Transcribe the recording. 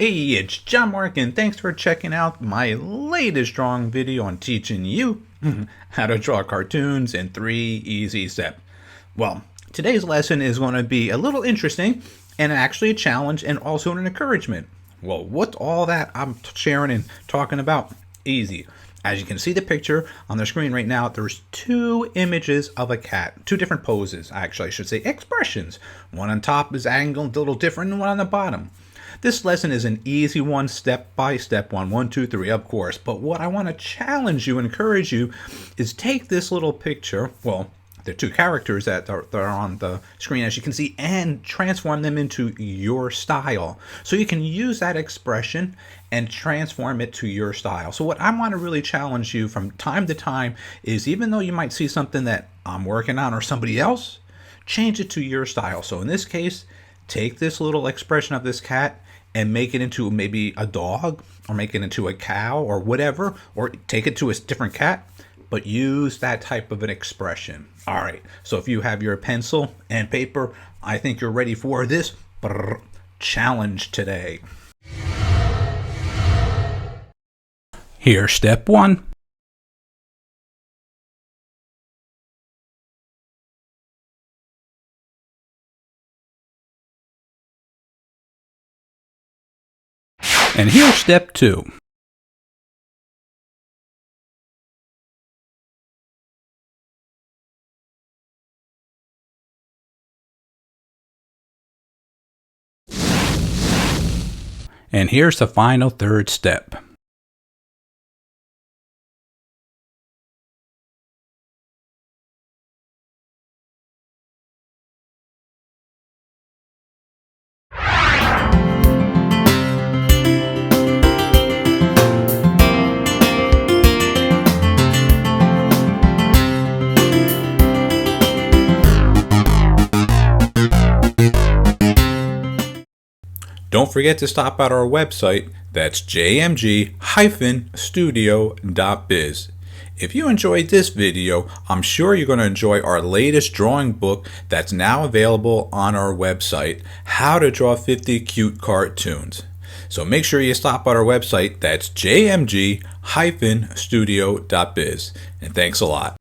Hey, it's John-Marc, and thanks for checking out my latest drawing video on teaching you how to draw cartoons in 3 easy steps. Well, today's lesson is going to be a little interesting and actually a challenge and also an encouragement. Well, what's all that I'm sharing and talking about? Easy. As you can see the picture on the screen right now, there's 2 images of a cat, 2 different poses. Actually, I should say expressions. One on top is angled a little different than one on the bottom. This lesson is an easy one, step-by-step one, 1, 2, 3, of course. But what I want to challenge you, encourage you, is take this little picture, well, the 2 characters that are on the screen, as you can see, and transform them into your style. So you can use that expression and transform it to your style. So what I want to really challenge you from time to time is, even though you might see something that I'm working on or somebody else, change it to your style. So in this case, take this little expression of this cat and make it into maybe a dog, or make it into a cow, or whatever, or take it to a different cat, but use that type of an expression. All right, so if you have your pencil and paper, I think you're ready for this challenge today. Here's step 1. And here's step 2. And here's the final 3rd step. Don't forget to stop at our website, that's jmg-studio.biz. If you enjoyed this video, I'm sure you're going to enjoy our latest drawing book that's now available on our website, How to Draw 50 Cute Cartoons. So make sure you stop at our website, that's jmg-studio.biz. And thanks a lot.